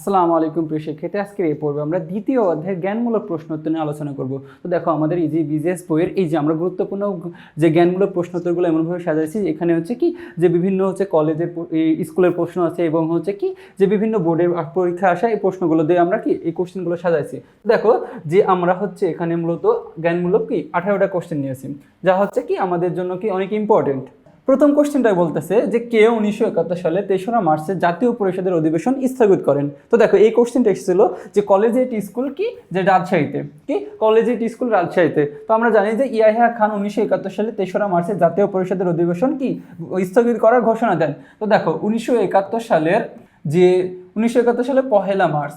আসসালামু আলাইকুম প্রিয় শিক্ষার্থী, আজকের এই পর্বে আমরা দ্বিতীয় অধ্যায়ের জ্ঞানমূলক প্রশ্নোত্তর নিয়ে আলোচনা করব। তো দেখো, আমাদের এই যে বিজেএস বইয়ের এই যে আমরা গুরুত্বপূর্ণ যে জ্ঞানমূলক প্রশ্নোত্তরগুলো এমনভাবে সাজাইছি, এখানে হচ্ছে কি যে বিভিন্ন কলেজের স্কুলের প্রশ্ন আছে এবং কি যে বিভিন্ন বোর্ডের পরীক্ষা আসা এই প্রশ্নগুলো দিয়ে আমরা এই কোশ্চেনগুলো সাজাইছি। দেখো যে আমরা এখানে মূলত জ্ঞানমূলক 18টা কোশ্চেন নিয়েছি, যা কি আমাদের জন্য অনেক ইম্পর্টেন্ট। প্রথম কোশ্চেনটাই বলতেছে যে কে 1971 সালে 3রা মার্চে জাতীয় পরিষদের অধিবেশন স্থগিত করেন। তো দেখো, এই কোশ্চেনটা এসেছিল যে কলেজিয়েট স্কুল যে রাজশাহীতে, কলেজিয়েট স্কুল রাজশাহীতে। তো আমরা জানি যে ইয়াহিয়া খান 1971 সালে 3রা মার্চে জাতীয় পরিষদের অধিবেশন স্থগিত করার ঘোষণা দেন। তো দেখো, 1971 সালে পহেলা মার্চ,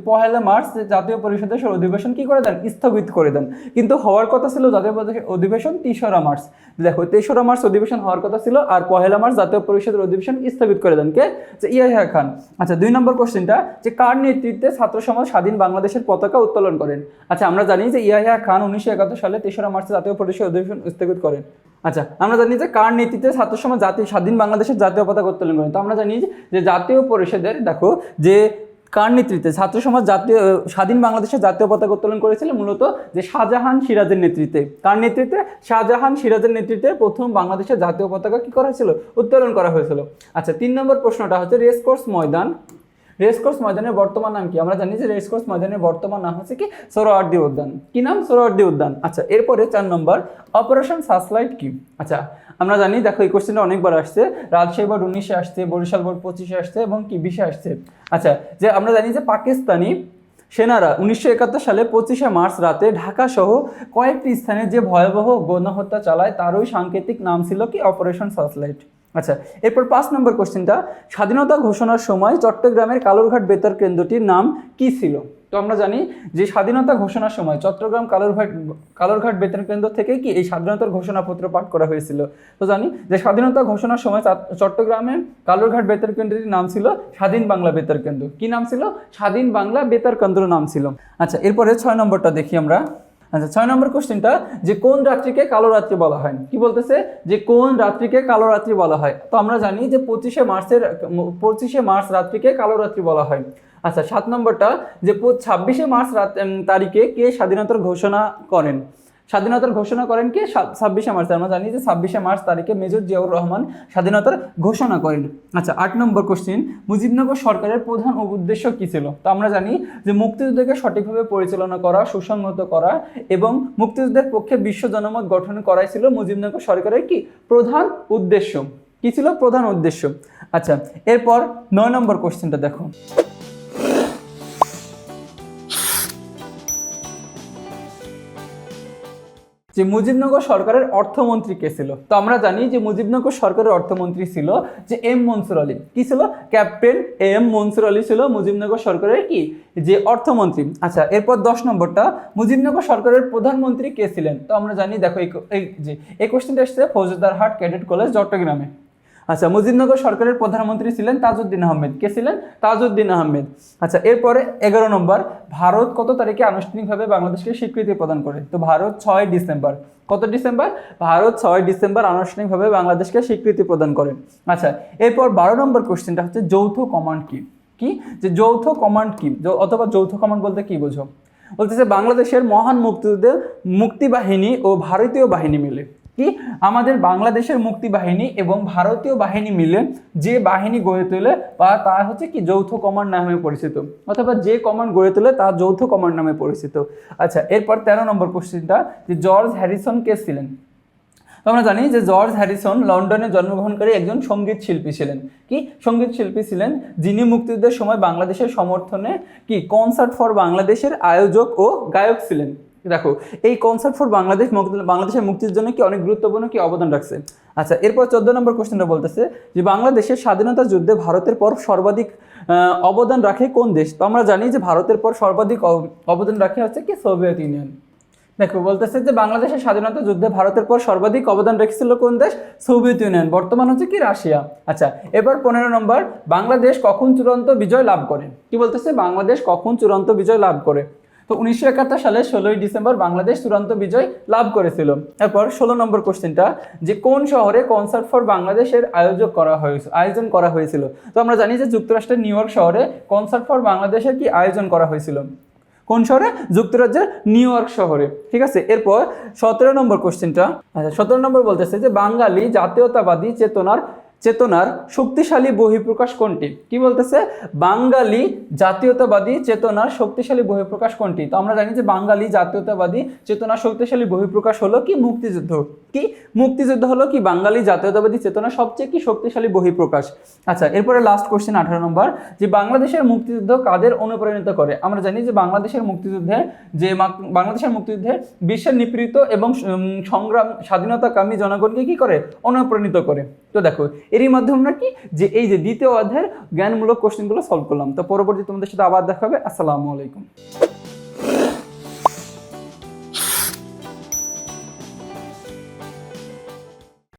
পহেলা মার্চ জাতীয় পরিষদের অধিবেশন করে দেন, স্থগিত করে দেন। কিন্তু হওয়ার কথা ছিল জাতীয় অধিবেশন 3রা মার্চ। দেখো, 3রা মার্চ অধিবেশন হওয়ার কথা ছিল, আর পহেলা মার্চ জাতীয় পরিষদের অধিবেশন স্থগিত করে দেন কে? যে ইয়াহিয়া খান। আচ্ছা, 2 নম্বর কোশ্চেনটা যে কার নেতৃত্বে ছাত্র সমাজ স্বাধীন বাংলাদেশের পতাকা উত্তোলন করেন? আচ্ছা, আমরা জানি যে ইয়াহিয়া খান 1971 সালে 3রা মার্চে জাতীয় পরিষদের অধিবেশন স্থগিত করেন। আচ্ছা, আমরা জানি যে কার নেতৃত্বে ছাত্র সমাজ স্বাধীন বাংলাদেশের জাতীয় পতাকা উত্তোলন করেন? তো আমরা জানি যে জাতীয় পরিষদের, দেখো যে কার নেতৃত্বে ছাত্র সমাজ স্বাধীন বাংলাদেশের জাতীয় পতাকা উত্তোলন করেছিল? মূলত যে শাহজাহান সিরাজের নেতৃত্বে। কার নেতৃত্বে? শাহজাহান সিরাজের নেতৃত্বে প্রথম বাংলাদেশের জাতীয় পতাকা করা হয়েছিল? উত্তোলন করা হয়েছিল। আচ্ছা, 3 নম্বর প্রশ্নটা হচ্ছে রেসকোর্স ময়দানের বর্তমান নাম কি? আমরা জানি যে রেসকোর্স ময়দানের বর্তমান নাম হচ্ছে সোহরাওয়ার্দী উদ্যান। কি নাম? সোহরাওয়ার্দী উদ্যান। আচ্ছা, এরপরে 4 নম্বর অপারেশন সার্চলাইট কি? আচ্ছা, আমরা জানি, দেখো এই কোশ্চেনটা অনেকবার আসছে, রাজশাহী বোর্ড 19-এ আসছে, বরিশাল বোর্ড 25-এ আসছে এবং 20-এ আসছে। আচ্ছা, যে আমরা জানি যে পাকিস্তানি সেনারা 1971 সালে 25শে মার্চ রাতে ঢাকা সহ কয়েকটি স্থানে যে ভয়াবহ গণহত্যা চালায়, তারই সাংকেতিক নাম ছিল অপারেশন সার্চলাইট। আচ্ছা, এরপর 5 নম্বর কোশ্চেনটা স্বাধীনতা ঘোষণার সময় চট্টগ্রামের কালুরঘাট বেতার কেন্দ্রটির নাম কি ছিল? তো আমরা জানি যে স্বাধীনতা ঘোষণার সময় চট্টগ্রাম কালুরঘাট বেতার কেন্দ্র থেকে এই স্বাধীনতার ঘোষণাপত্র পাঠ করা হয়েছিল। তো জানি যে স্বাধীনতা ঘোষণার সময় চট্টগ্রামে কালুরঘাট বেতার কেন্দ্রটির নাম ছিল স্বাধীন বাংলা বেতার কেন্দ্র। কি নাম ছিল? স্বাধীন বাংলা বেতার কেন্দ্র নাম ছিল। আচ্ছা, এরপরে 6 নম্বরটা দেখি আমরা। আচ্ছা, 6 নম্বর কোশ্চেনটা যে কোন রাত্রিকে কালো রাত্রি বলা হয়? কি বলতেছে? যে কোন রাত্রিকে কালো রাত্রি বলা হয়? তো আমরা জানি যে 25শে মার্চ রাত্রিকে কালো রাত্রি বলা হয়। আচ্ছা, 7 নম্বরটা যে 26শে মার্চ তারিখে কে স্বাধীনতার ঘোষণা করেন? স্বাধীনতার ঘোষণা করেন কে? 26শে মার্চ। আমরা জানি যে 26শে মার্চ তারিখে মেজর জিয়াউর রহমান স্বাধীনতার ঘোষণা করেন। আচ্ছা, 8 নম্বর কোশ্চেন মুজিবনগর সরকারের প্রধান উদ্দেশ্য কি ছিল? তো আমরা জানি যে মুক্তিযুদ্ধকে সঠিকভাবে পরিচালনা করা, সুসংহত করা এবং মুক্তিযুদ্ধের পক্ষে বিশ্ব জনমত গঠন করাই ছিল মুজিবনগর সরকারের প্রধান উদ্দেশ্য। কি ছিল প্রধান উদ্দেশ্য? আচ্ছা, এরপর 9 নম্বর কোশ্চেনটা দেখো। যে মুজিবনগর সরকারের অর্থমন্ত্রী কে ছিল? তো আমরা জানি যে মুজিবনগর সরকারের অর্থমন্ত্রী ছিল যে এম মনসুর আলী। কি ছিল? ক্যাপ্টেন এম মনসুর আলী ছিল মুজিবনগর সরকারের যে অর্থমন্ত্রী। আচ্ছা, এরপর 10 নম্বরটা মুজিবনগর সরকারের প্রধানমন্ত্রী কে ছিলেন? তো আমরা জানি, দেখো এই কোশ্চেনটা এসেছে ফৌজদারহাট ক্যাডেট কলেজ চট্টগ্রামে। আচ্ছা, মুজিবনগর সরকারের প্রধানমন্ত্রী ছিলেন তাজউদ্দিন আহমেদ। কে ছিলেন? তাজউদ্দিন আহমেদ। আচ্ছা, এরপরে 11 নম্বর ভারত কত তারিখে আনুষ্ঠানিকভাবে বাংলাদেশকে স্বীকৃতি প্রদান করে? তো ভারত 6 ডিসেম্বর। কত ডিসেম্বর? ভারত 6 ডিসেম্বর আনুষ্ঠানিকভাবে বাংলাদেশকে স্বীকৃতি প্রদান করে। আচ্ছা, এরপর 12 নম্বর কোশ্চেনটা হচ্ছে যৌথ কমান্ড কি? যে যৌথ কমান্ড কি, অথবা যৌথ কমান্ড বলতে কি বোঝো? বলতেছে বাংলাদেশের মহান মুক্তিযুদ্ধের মুক্তিবাহিনী ও ভারতীয় বাহিনী মিলে আমাদের বাংলাদেশের মুক্তি বাহিনী এবং ভারতীয় বাহিনী মিলে যে বাহিনী গড়ে তোলে বা তা যৌথ কমান্ড নামে পরিচিত, অথবা যে কমান্ড গড়ে তোলে তা যৌথ কমান্ড নামে পরিচিত। আচ্ছা, এরপর 13 নম্বর কোশ্চেনটা যে জর্জ হ্যারিসন কে ছিলেন? তো আমরা জানি যে জর্জ হ্যারিসন লন্ডনে জন্মগ্রহণকারী একজন সঙ্গীত শিল্পী ছিলেন। সঙ্গীত শিল্পী ছিলেন যিনি মুক্তিযুদ্ধের সময় বাংলাদেশের সমর্থনে কনসার্ট ফর বাংলাদেশের আয়োজক ও গায়ক ছিলেন। দেখো, এই কনসার্ট ফর বাংলাদেশের মুক্তির জন্য অনেক গুরুত্বপূর্ণ অবদান রাখছে। আচ্ছা, এরপর 14 নম্বর কোশ্চেনটা বলতেছে যে বাংলাদেশের স্বাধীনতা যুদ্ধে ভারতের পর সর্বাধিক অবদান রাখে কোন দেশ? তো আমরা জানি যে ভারতের পর সর্বাধিক অবদান রাখে সোভিয়েত ইউনিয়ন। দেখো, বলতেছে যে বাংলাদেশের স্বাধীনতা যুদ্ধে ভারতের পর সর্বাধিক অবদান রেখেছিল কোন দেশ? সোভিয়েত ইউনিয়ন, বর্তমান রাশিয়া। আচ্ছা, এবার 15 নম্বর বাংলাদেশ কখন চূড়ান্ত বিজয় লাভ করে? কি বলতেছে? বাংলাদেশ কখন চূড়ান্ত বিজয় লাভ করে? তো 1971 সালে 16ই ডিসেম্বর বাংলাদেশ চূড়ান্ত বিজয় লাভ করেছিল। এরপর 16 নম্বর কোশ্চেনটা, যে কোন শহরে কনসার্ট ফর বাংলাদেশের আয়োজন করা হয়েছিল। তো আমরা জানি যে যুক্তরাষ্ট্রের নিউ ইয়র্ক শহরে কনসার্ট ফর বাংলাদেশের কি আয়োজন করা হয়েছিল, কোন শহরে? যুক্তরাজ্যের নিউ ইয়র্ক শহরে। ঠিক আছে, এরপর 17 নম্বর কোশ্চেনটা, আচ্ছা 17 নম্বর বলতেছে যে বাঙালি জাতীয়তাবাদী চেতনার শক্তিশালী বহিঃপ্রকাশ কোনটি? কি বলতেছে? বাঙালি জাতীয়তাবাদী চেতনার শক্তিশালী বহিঃপ্রকাশ কোনটি? তো আমরা জানি যে বাঙালি জাতীয়তাবাদী চেতনার শক্তিশালী বহিঃপ্রকাশ হলো কি মুক্তিযুদ্ধ। কি মুক্তিযুদ্ধ হলো কি বাঙালি জাতীয়তাবাদী চেতনার সবচেয়ে কি শক্তিশালী বহিঃপ্রকাশ। আচ্ছা, এরপরে লাস্ট কোশ্চেন 18 নম্বর, যে বাংলাদেশের মুক্তিযুদ্ধ কাদের অনুপ্রাণিত করে? আমরা জানি যে বাংলাদেশের মুক্তিযুদ্ধে বিশ্বের নিপীড়িত এবং স্বাধীনতাকামী জনগণকে কি করে? অনুপ্রাণিত করে। তো দেখো এরই মাধ্যমে আমরা কি যে এই যে দ্বিতীয় অধ্যায়ের জ্ঞানমূলক কোশ্চেনগুলো সলভ করলাম। তো পরবর্তী তোমাদের সাথে আবার দেখা হবে। আসসালামু আলাইকুম।